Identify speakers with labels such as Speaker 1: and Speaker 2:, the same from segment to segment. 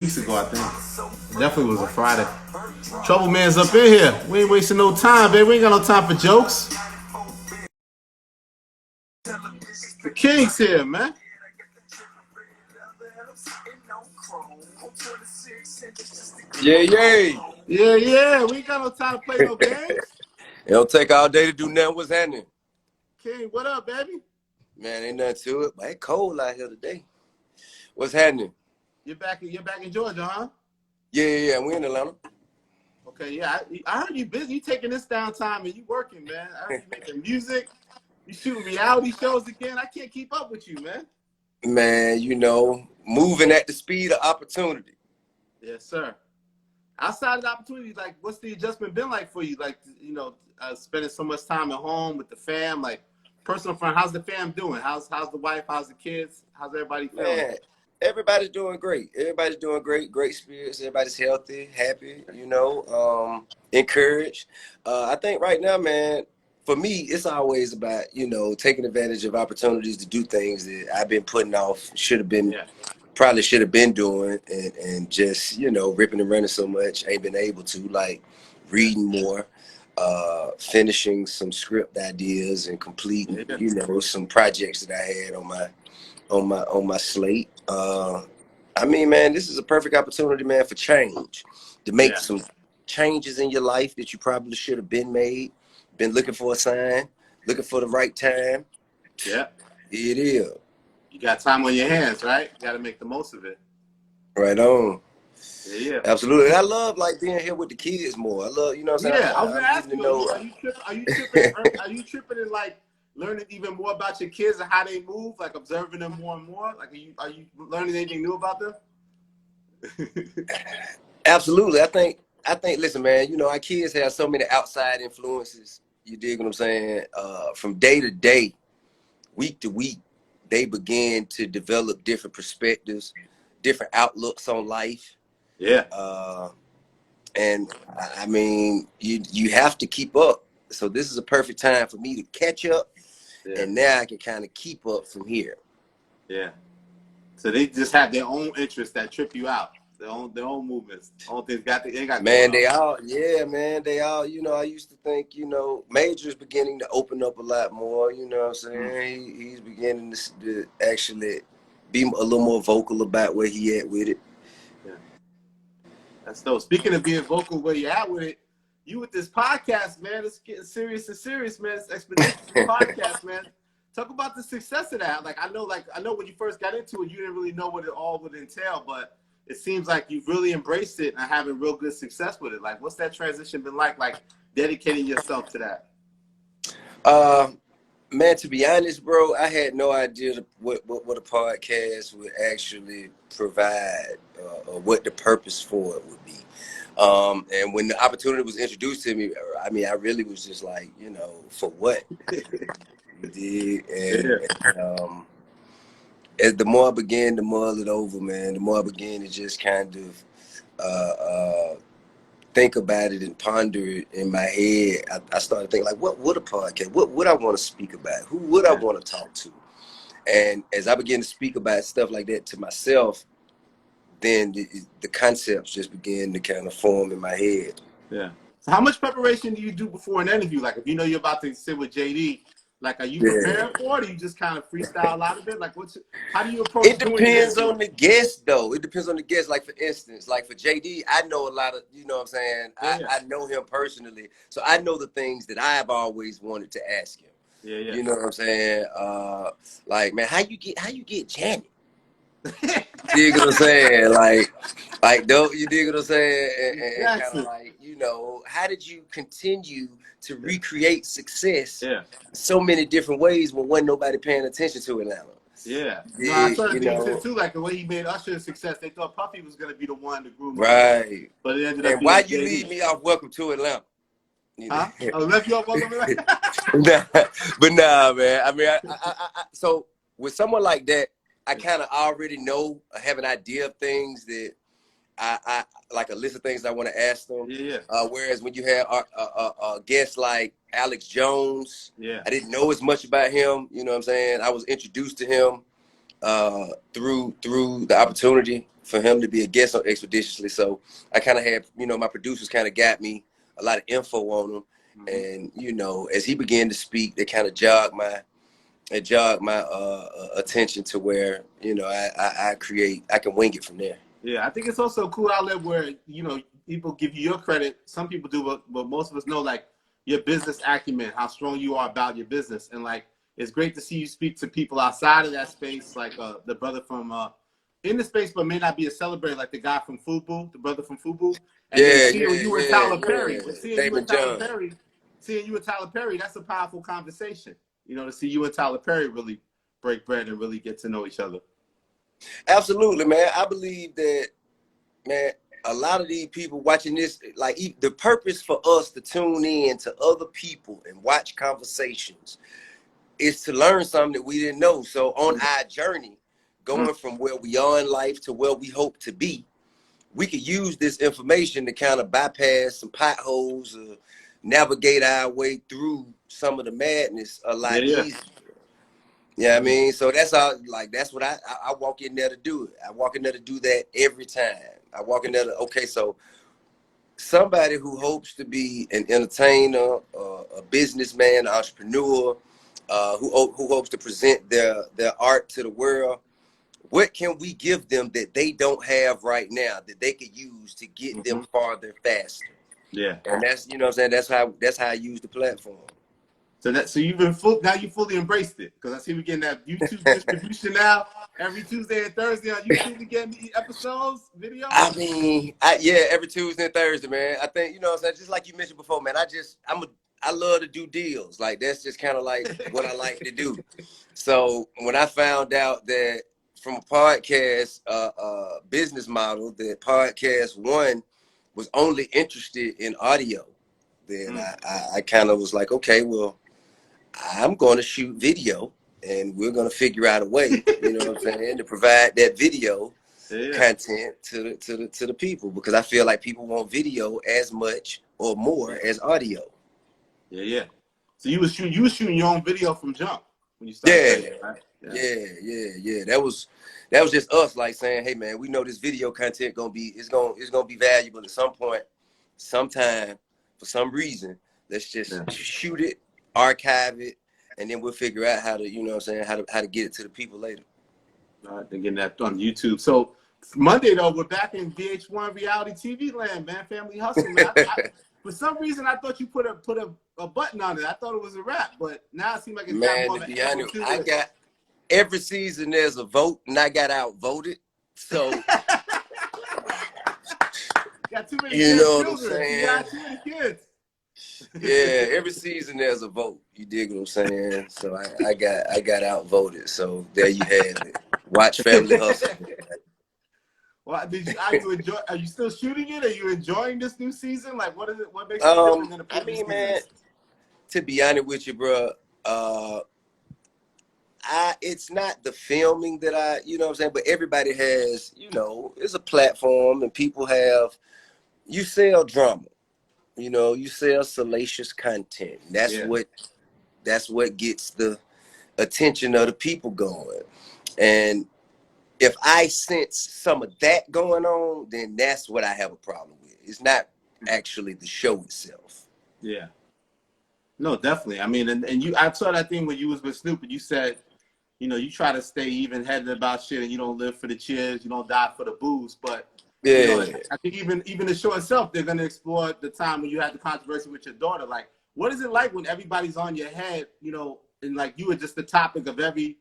Speaker 1: Weeks ago, I think. Definitely was a Friday. Trouble Man's up in here. We ain't wasting no time, baby. We ain't got no time for jokes. The King's here, man.
Speaker 2: Yeah, yeah.
Speaker 1: Yeah. We ain't got no time to play no games.
Speaker 2: It don't take all day to do nothing. What's happening?
Speaker 1: King, what up, baby?
Speaker 2: Man, ain't nothing to it. But it's cold out here today. What's happening?
Speaker 1: You're back in Georgia, huh?
Speaker 2: Yeah. We in Atlanta.
Speaker 1: Okay, yeah. I heard you busy. You taking this downtime and you working, man. I heard you making music. You shooting reality shows again. I can't keep up with you, man.
Speaker 2: Man, moving at the speed of opportunity.
Speaker 1: Yes, sir. Outside of the opportunity, like, what's the adjustment been like for you? Like, spending so much time at home with the fam, like, personal friend. How's the fam doing? How's the wife? How's the kids? How's everybody feeling?
Speaker 2: Man, everybody's doing great. Everybody's doing great. Great spirits. Everybody's healthy, happy, encouraged. I think right now, man, for me, it's always about, taking advantage of opportunities to do things that I've been putting off, probably should have been doing, and just, ripping and running so much, ain't been able to, like reading more, finishing some script ideas and completing, some projects that I had on my slate. I mean, man, this is a perfect opportunity, man, for change, to make some changes in your life that you probably should have been made, been looking for a sign, looking for the right time.
Speaker 1: Yeah.
Speaker 2: It is.
Speaker 1: You got time on your hands, right? You got to make the most of it.
Speaker 2: Right on.
Speaker 1: Yeah.
Speaker 2: Absolutely. And I love like being here with the kids more. I love, you know what I'm saying?
Speaker 1: Yeah, I was gonna ask you, are you tripping and like learning even more about your kids and how they move, like observing them more and more? Like, are you learning anything new about them?
Speaker 2: Absolutely. I think, listen, man, our kids have so many outside influences. You dig what I'm saying? From day to day, week to week, they begin to develop different perspectives, different outlooks on life.
Speaker 1: Yeah.
Speaker 2: And I mean, you have to keep up. So this is a perfect time for me to catch up. Yeah. And now I can kind of keep up from here.
Speaker 1: Yeah. So they just have their own interests that trip you out. Their own movements. All things they got.
Speaker 2: Man, they all, I used to think, Major's beginning to open up a lot more, you know what I'm saying? He's beginning to actually be a little more vocal about where he at with it.
Speaker 1: Yeah. That's dope. Speaking of being vocal where you at with it, you with this podcast, man, it's getting serious and serious, man. It's Expeditions podcast, man. Talk about the success of that. Like, I know when you first got into it, you didn't really know what it all would entail, but it seems like you've really embraced it and having real good success with it. Like, what's that transition been like dedicating yourself to
Speaker 2: that? Man, to be honest, bro, I had no idea what a podcast would actually provide or what the purpose for it would be. And when the opportunity was introduced to me, I mean, I really was just like, for what? As the more I began to mull it over, man, the more I began to just kind of think about it and ponder it in my head. I started thinking, like, what would a podcast? What would I want to speak about? Who would I want to talk to? And as I began to speak about stuff like that to myself, then the concepts just began to kind of form in my head.
Speaker 1: Yeah. So how much preparation do you do before an interview? Like, if you know you're about to sit with JD, like, are you prepared for it, or you just kind of freestyle out of it? Like, how do you approach it?
Speaker 2: It depends on the guest, though. It depends on the guest. Like, for instance, like for JD, I know a lot of, you know what I'm saying? Yeah. I know him personally. So I know the things that I've always wanted to ask him.
Speaker 1: Yeah.
Speaker 2: You know what I'm saying? Like, man, how you get Janet? You dig what I'm saying? Like, don't you dig what I'm saying? And kind of like, how did you continue to recreate success so many different ways when wasn't nobody paying attention to Atlanta?
Speaker 1: Yeah. No, I started thinking too, like the way he made Usher a success, they thought Puffy was going to be the one to groom him.
Speaker 2: Right.
Speaker 1: But it ended up
Speaker 2: being why you leave me off Welcome to Atlanta?
Speaker 1: Huh? I left you off Welcome to Atlanta?
Speaker 2: But nah, man. I mean, so with someone like that, I kind of already know, I have an idea of things that I like, a list of things I want to ask them.
Speaker 1: Yeah.
Speaker 2: Whereas when you have a guest like Alex Jones, I didn't know as much about him. You know what I'm saying? I was introduced to him through the opportunity for him to be a guest on Expeditiously. So I kind of had, you know, my producers kind of got me a lot of info on him. And, you know, as he began to speak, they kind of jogged my attention to where, you know, I can wing it from there.
Speaker 1: Yeah, I think it's also a cool outlet where, you know, people give you your credit. Some people do, but most of us know, like, your business acumen, how strong you are about your business. And, like, it's great to see you speak to people outside of that space, like the brother from in the space, but may not be a celebrator, like the guy from FUBU, the brother from FUBU. And then seeing you and Tyler Perry. Seeing you and Tyler Perry, that's a powerful conversation. You know, to see you and Tyler Perry really break bread and really get to know each other.
Speaker 2: Absolutely, man. I believe that, man, a lot of these people watching this, like, the purpose for us to tune in to other people and watch conversations is to learn something that we didn't know. So on our journey, going from where we are in life to where we hope to be, we could use this information to kind of bypass some potholes or navigate our way through some of the madness a lot easier. Yeah, I mean, so that's all. Like, that's what I walk in there to do. I walk in there to do that every time. I walk in there to, okay, so somebody who hopes to be an entertainer, a businessman, an entrepreneur, who hopes to present their art to the world, what can we give them that they don't have right now that they could use to get them farther faster? Yeah, and that's, you know what I'm saying, that's how I use the platform.
Speaker 1: So you've been now you fully embraced it, because I see we getting that YouTube distribution now. Every Tuesday and Thursday on YouTube, we getting the episodes, videos.
Speaker 2: I mean, yeah, every Tuesday and Thursday, man. I think, you know what I'm saying, just like you mentioned before, man, I love to do deals. Like, that's just kind of like what I like to do. So when I found out that from a podcast business model, that Podcast One was only interested in audio, then I kind of was like, okay, well, I'm going to shoot video, and we're going to figure out a way, you know what I'm saying, to provide that video content to the people, because I feel like people want video as much or more as audio. Yeah.
Speaker 1: So you was shooting your own video from jump when you started. Right?
Speaker 2: Yeah. That was just us, like, saying, hey man, we know this video content it's gonna be valuable at some point, sometime, for some reason. Let's just shoot it, archive it, and then we'll figure out how to, you know what I'm saying, how to get it to the people later.
Speaker 1: All right, they're getting that on YouTube. So Monday though, we're back in VH1 reality TV land, man. Family Hustle, man. For some reason, I thought you put a button on it. I thought it was a wrap, but now it seems like it's got more of an
Speaker 2: honest, I got every season there's a vote, and I got outvoted. So
Speaker 1: got too many
Speaker 2: you know what I'm
Speaker 1: children.
Speaker 2: saying?
Speaker 1: You got too many kids.
Speaker 2: Yeah, every season there's a vote. You dig what I'm saying? So I got outvoted. So there you have it. Watch Family Hustle.
Speaker 1: Well, are you still shooting it? Are you enjoying this new season? Like, what is it? What makes it different than the previous season?
Speaker 2: Man, to be honest with you, bro, it's not the filming that you know what I'm saying, but everybody has, you know, it's a platform, and people you sell drama. You know, you sell salacious content. That's what gets the attention of the people going. And if I sense some of that going on, then that's what I have a problem with. It's not actually the show itself.
Speaker 1: Yeah. No, definitely. I mean, and I saw that thing when you was with Snoop, and you said, you know, you try to stay even-headed about shit, and you don't live for the cheers, you don't die for the booze. But you know, I think even the show itself, they're gonna explore the time when you had the controversy with your daughter. Like, what is it like when everybody's on your head, you know, and like you are just the topic of every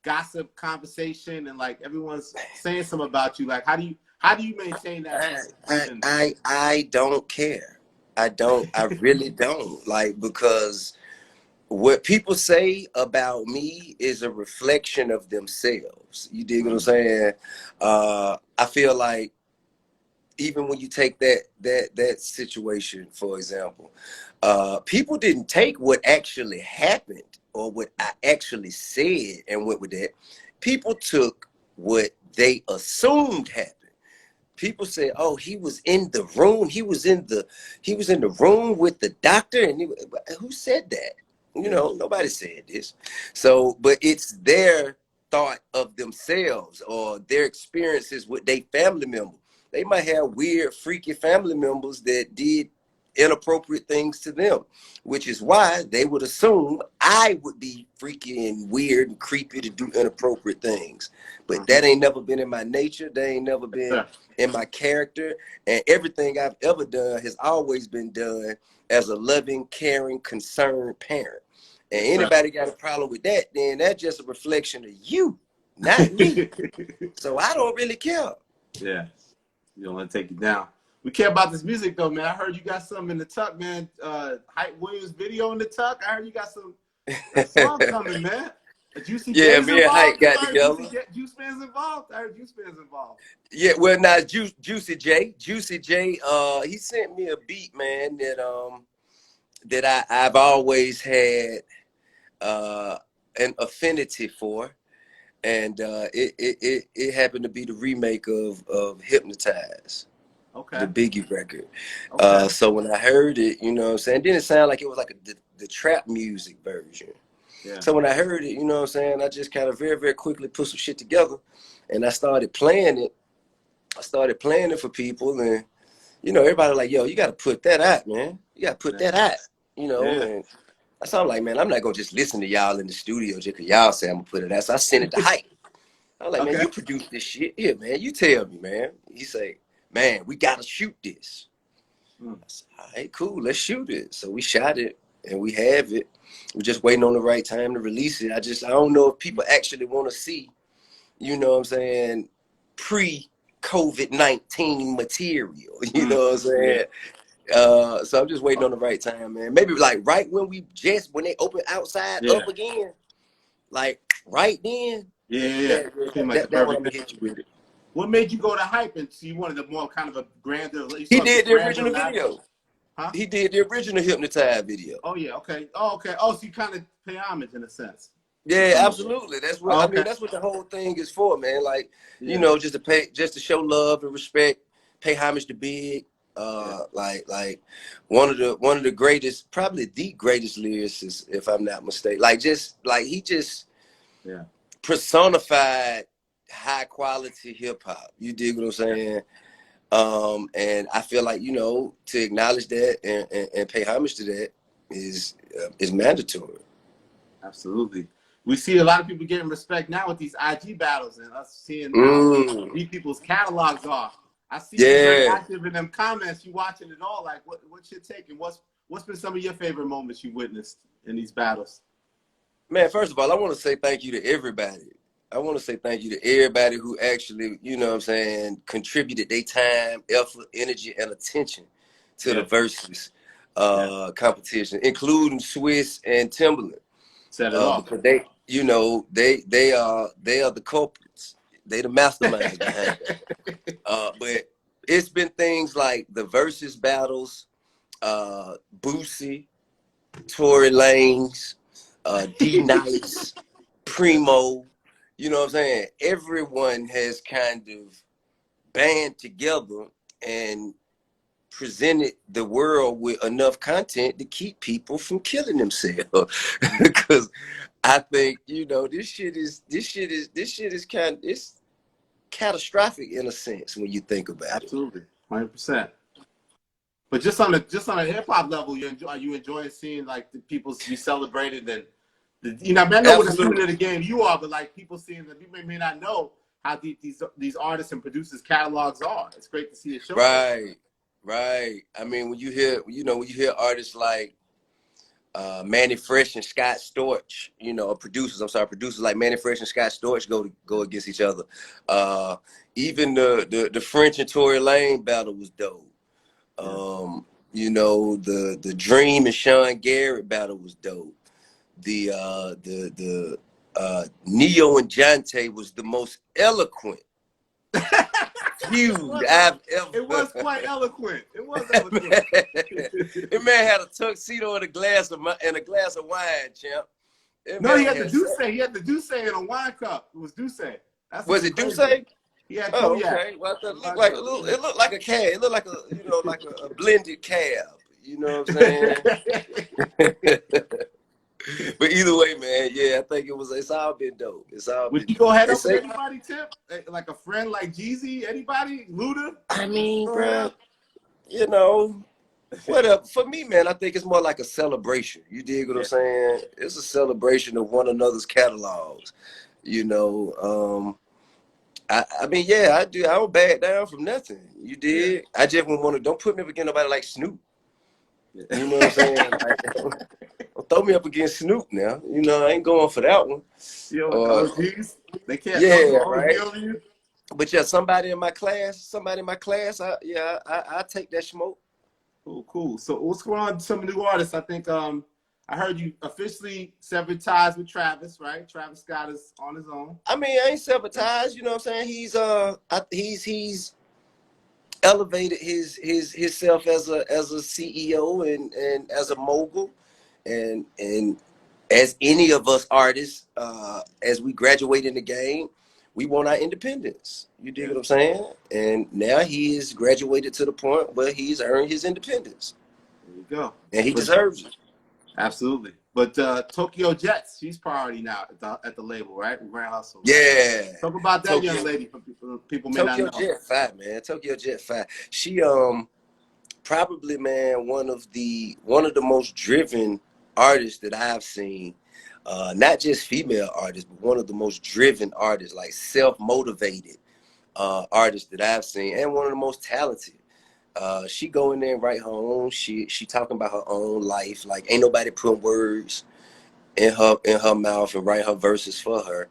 Speaker 1: gossip conversation, and like everyone's saying something about you? Like, how do you maintain that?
Speaker 2: I don't care. I really don't, like, because what people say about me is a reflection of themselves. You dig what I'm saying? I feel like even when you take that situation, for example, people didn't take what actually happened or what I actually said and went with that. People took what they assumed happened. People say, "Oh, he was in the room. He was in the room with the doctor." And who said that? You know, nobody said this. So, but it's their thought of themselves or their experiences with their family member. They might have weird, freaky family members that did inappropriate things to them, which is why they would assume I would be freaky and weird and creepy to do inappropriate things. But that ain't never been in my nature. That ain't never been in my character. And everything I've ever done has always been done as a loving, caring, concerned parent. And anybody got a problem with that, then that's just a reflection of you, not me. So I don't really care.
Speaker 1: Yeah. You don't want to take you down. We care about this music though, man. I heard you got something in the tuck, man. Hype Williams video in the tuck. I heard you got some song coming, man. Juicy J's
Speaker 2: me and Hype got together.
Speaker 1: Juice fans involved. I heard Juice fans involved.
Speaker 2: Yeah, well, now Juicy J. He sent me a beat, man, that I've always had an affinity for, and it happened to be the remake of Hypnotize.
Speaker 1: Okay.
Speaker 2: The Biggie record.
Speaker 1: Okay.
Speaker 2: So when I heard it, you know what I'm saying, it didn't sound like it was like the trap music version. Yeah. So when I heard it, you know what I'm saying, I just kind of very, very quickly put some shit together, and I started playing it. I started playing it for people, and, you know, everybody like, yo, you got to put that out, man. You got to put that out, you know. And so I'm like, man, I'm not going to just listen to y'all in the studio just because y'all say I'm going to put it out. So I sent it to Hype. I'm like, man, you produce this shit. Yeah, man, you tell me, man. He say, man, we got to shoot this. I said, all right, cool, let's shoot it. So we shot it, and we have it. We're just waiting on the right time to release it. I don't know if people actually want to see, you know what I'm saying, pre-COVID-19 material, you know what I'm saying? So I'm just waiting on the right time, man. Maybe like right when they open outside up again, like right then.
Speaker 1: Yeah.
Speaker 2: That's what I'm gonna hit you with it.
Speaker 1: What made you go to Hype and so you wanted a more kind of a grander?
Speaker 2: He did the original video.
Speaker 1: Huh?
Speaker 2: He did the original Hypnotize video.
Speaker 1: Oh yeah, okay. Oh, okay. Oh, so you kind of pay homage in a sense.
Speaker 2: Yeah, absolutely. That's what I mean. That's what the whole thing is for, man. Like, you know, just to show love and respect, pay homage to Big. Like one of the greatest, probably the greatest lyricists, if I'm not mistaken. He just personified high quality hip hop. You dig what I'm saying? And I feel like, you know, to acknowledge that and pay homage to that is mandatory.
Speaker 1: Absolutely. We see a lot of people getting respect now with these IG battles and us seeing how these people's catalogs are. I see you very active in them comments. You watching it all. Like, what's your take? And what's been some of your favorite moments you witnessed in these battles?
Speaker 2: Man, first of all, I want to say thank you to everybody. I want to say thank you to everybody who actually, you know what I'm saying, contributed their time, effort, energy, and attention to the Versus competition, including Swiss and Timberland.
Speaker 1: Set it off.
Speaker 2: Because they, you know, they are the culprits. They the masterminds behind it. But it's been things like the Versus battles, Boosie, Tory Lanez, D-Nice, Primo. You know what I'm saying? Everyone has kind of band together and presented the world with enough content to keep people from killing themselves. Because I think, you know, this shit is it's catastrophic in a sense when you think about it.
Speaker 1: Absolutely, 100%. But just on a hip hop level, are you enjoying seeing like the people be celebrated and you know, I know what a student of the game you are, but like people seeing that people may not know how deep these artists and producers catalogs are. It's great to see it show.
Speaker 2: Right. I mean, when you hear artists like Manny Fresh and Scott Storch, you know, producers like Manny Fresh and Scott Storch go against each other. Even the French and Tory Lanez battle was dope. You know, the Dream and Sean Garrett battle was dope. The Neo and Jante was the most eloquent feud I've ever.
Speaker 1: It was quite eloquent. It was eloquent.
Speaker 2: That man had a tuxedo and a glass of wine, champ.
Speaker 1: No, he had the Douce. He had the Douce in a wine cup. It was Douce.
Speaker 2: Was it Douce?
Speaker 1: Yeah.
Speaker 2: Oh, okay. Well, it looked like it looked like a cab. It looked like a blended cab. You know what I'm saying? But either way, man, yeah, I think it's all been dope. It's all
Speaker 1: Would
Speaker 2: been
Speaker 1: you go
Speaker 2: dope.
Speaker 1: head up with anybody, Tip? Like a friend like Jeezy? Anybody? Luda?
Speaker 2: I mean, bro, you know, what up? For me, man, I think it's more like a celebration. You dig what I'm saying? It's a celebration of one another's catalogs. You know, I mean, yeah, I do. I don't back down from nothing. You did. Yeah. I just want to. Don't put me up against nobody like Snoop. You know what I'm saying? Like, don't throw me up against Snoop now. You know, I ain't going for that one.
Speaker 1: Yo, OGs, they can't.
Speaker 2: Yeah, right.
Speaker 1: Over you.
Speaker 2: But yeah, somebody in my class, I take that smoke.
Speaker 1: Cool. So what's going on with some new artists? I think I heard you officially severed ties with Travis, right? Travis Scott is on his own.
Speaker 2: I mean, I ain't severed ties, you know what I'm saying? He's elevated himself as a CEO and as a mogul and as any of us artists, as we graduate in the game, we want our independence. You dig what I'm saying? And now he is graduated to the point where he's earned his independence.
Speaker 1: There you go.
Speaker 2: And he deserves it.
Speaker 1: Absolutely. But Tokyo Jets, she's priority now at the label, right? Grand Hustle. Right?
Speaker 2: Yeah.
Speaker 1: Talk about that young lady for people may not know.
Speaker 2: Tokyo Jet 5, man. Tokyo Jet 5. She probably, man, one of the most driven artists that I've seen. Not just female artists, but one of the most driven artists, like self-motivated artists that I've seen, and one of the most talented. She go in there and write her own. She talking about her own life. Like ain't nobody putting words in her mouth and write her verses for her.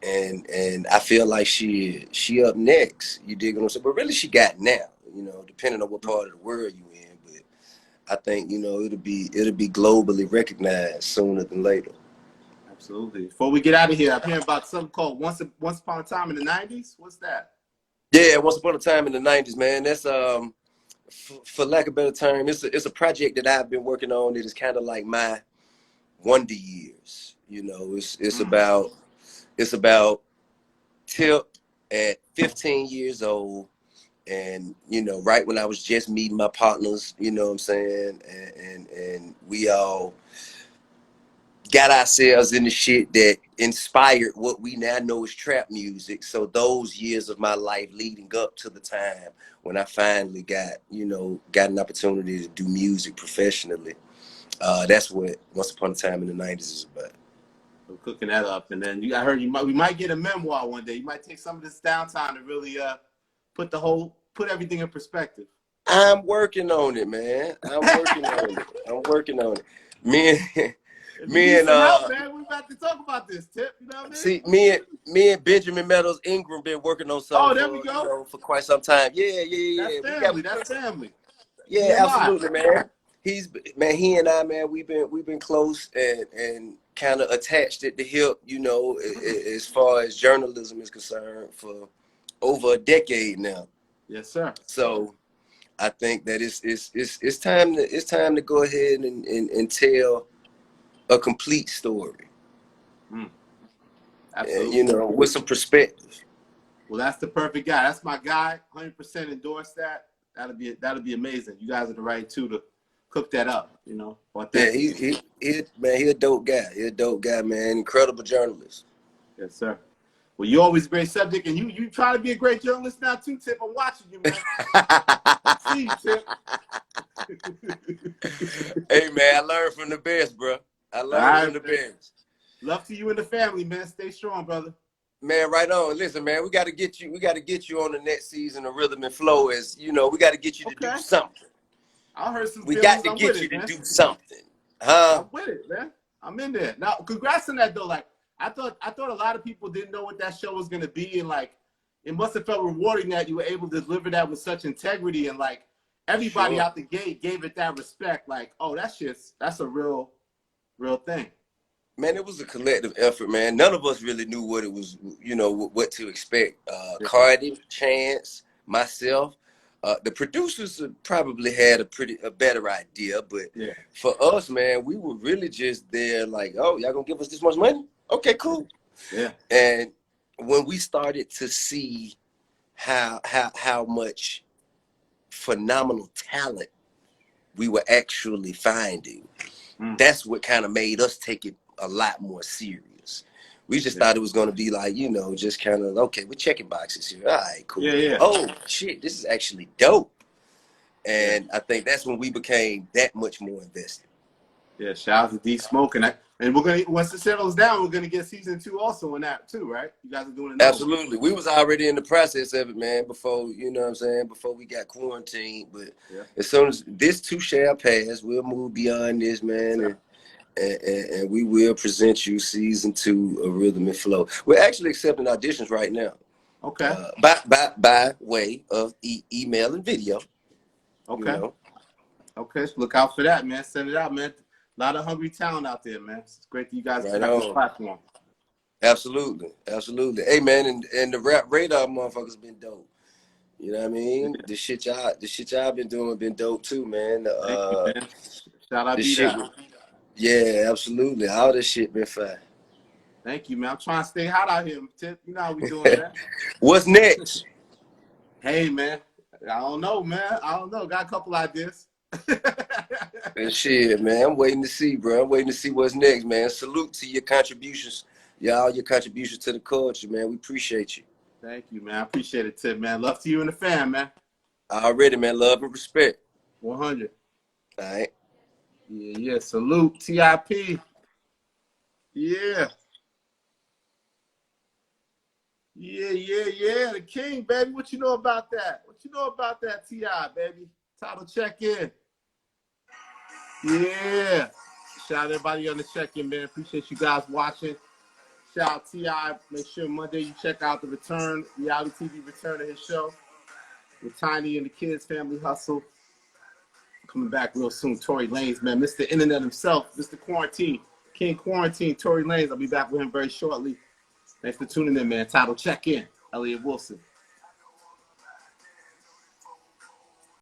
Speaker 2: And I feel like she up next. You dig what I'm saying? But really, she got now. You know, depending on what part of the world you in. But I think it'll be globally recognized sooner than later.
Speaker 1: Absolutely. Before we get out of here, I'm hearing about something called Once Upon a Time in the '90s. What's that?
Speaker 2: Yeah, Once Upon a Time in the '90s, man. That's for lack of a better term, it's a project that I've been working on. It is kind of like my wonder years. You know, it's about Tip at 15 years old, and right when I was just meeting my partners, you know what I'm saying, and we all got ourselves in the shit that inspired what we now know is trap music. So those years of my life leading up to the time when I finally got an opportunity to do music professionally, that's what Once Upon a Time in the '90s is about.
Speaker 1: I'm cooking that up, and then I heard we might get a memoir one day. You might take some of this downtime to really put everything in perspective.
Speaker 2: I'm working on it, man. I'm working on it. Me and
Speaker 1: help, man. We're about to talk about this, Tip. You know what I mean?
Speaker 2: See, me and Benjamin Meadows Ingram been working on something.
Speaker 1: Oh, there we go.
Speaker 2: For quite some time. Yeah.
Speaker 1: That's family.
Speaker 2: Yeah, absolutely, man. He and I, man, we've been close and kind of attached at the hip, as far as journalism is concerned for over a decade now.
Speaker 1: Yes, sir.
Speaker 2: So I think that it's time to go ahead and tell a complete story.
Speaker 1: Absolutely.
Speaker 2: With some perspective.
Speaker 1: Well, that's the perfect guy. That's my guy. 100% endorse that. That'll be amazing. You guys are the right two to cook that up.
Speaker 2: Yeah, he a dope guy. He's a dope guy, man. Incredible journalist.
Speaker 1: Yes, sir. Well, you're always a great subject, and you try to be a great journalist now too, Tip. I'm watching you, man. See you, Tip.
Speaker 2: Hey, man, I learned from the best, bro. I learned from the best.
Speaker 1: Love to you and the family, man. Stay strong, brother.
Speaker 2: Man, right on. Listen, man, we got to get you on the next season of Rhythm and Flow. As we got to get you to do something.
Speaker 1: I heard some.
Speaker 2: We got to get you to do something, huh?
Speaker 1: I'm with it, man. I'm in there. Now, congrats on that though. Like, I thought a lot of people didn't know what that show was gonna be, and like, it must have felt rewarding that you were able to deliver that with such integrity, and like, everybody out the gate gave it that respect. Like, oh, that's a real thing. Man,
Speaker 2: it was a collective effort, man. None of us really knew what it was, what to expect. Cardi, Chance, myself, the producers probably had a better idea, but for us, man, we were really just there like, oh, y'all gonna give us this much money? Okay, cool.
Speaker 1: Yeah.
Speaker 2: And when we started to see how much phenomenal talent we were actually finding, That's what kind of made us take it a lot more serious. We just thought it was going to be like, you know, just kind of, okay, we're checking boxes here. All right, cool.
Speaker 1: Yeah.
Speaker 2: Oh, shit, this is actually dope. And I think that's when we became that much more invested.
Speaker 1: Yeah, shout out to D Smoke. And we're going to, once it settles down, we're going to get season 2 also in that too, right? You guys are doing it.
Speaker 2: Absolutely. We was already in the process of it, man, before, you know what I'm saying, before we got quarantined. But as soon as this too shall pass, we'll move beyond this, man. And we will present you season 2 of Rhythm and Flow. We're actually accepting auditions right now.
Speaker 1: Okay.
Speaker 2: By way of email and video.
Speaker 1: Okay.
Speaker 2: You know?
Speaker 1: Okay. So look out for that, man. Send it out, man. A lot of hungry talent out there, man. It's great that you guys have this platform.
Speaker 2: Absolutely. Hey, man, and the rap radar motherfuckers been dope. You know what I mean? The shit y'all been doing been dope too, man.
Speaker 1: Thank you, man. Shout out
Speaker 2: to yeah, absolutely. All this shit been fine.
Speaker 1: Thank you, man. I'm trying to stay hot out here, Tip. You know how we doing, man.
Speaker 2: What's next?
Speaker 1: Hey, man. I don't know, man. I don't know. Got a couple ideas.
Speaker 2: And shit, man. I'm waiting to see, bro. I'm waiting to see what's next, man. Salute to your contributions. Y'all, your contributions to the culture, man. We appreciate you.
Speaker 1: Thank you, man. I appreciate it, Tip, man. Love to you and the fam, man.
Speaker 2: Already, man. Love and respect.
Speaker 1: 100.
Speaker 2: All right.
Speaker 1: Yeah. Salute. TIP. Yeah. The king, baby. What you know about that? What you know about that, T.I., baby? TIDAL check-in. Yeah. Shout out everybody on the check-in, man. Appreciate you guys watching. Shout out T.I. Make sure Monday you check out the return, reality TV return of his show with Tiny and the Kids Family Hustle. Coming back real soon. Tory Lanez, man. Mr. Internet himself, Mr. Quarantine, King Quarantine, Tory Lanez. I'll be back with him very shortly. Thanks for tuning in, man. TIDAL check-in. Elliott Wilson.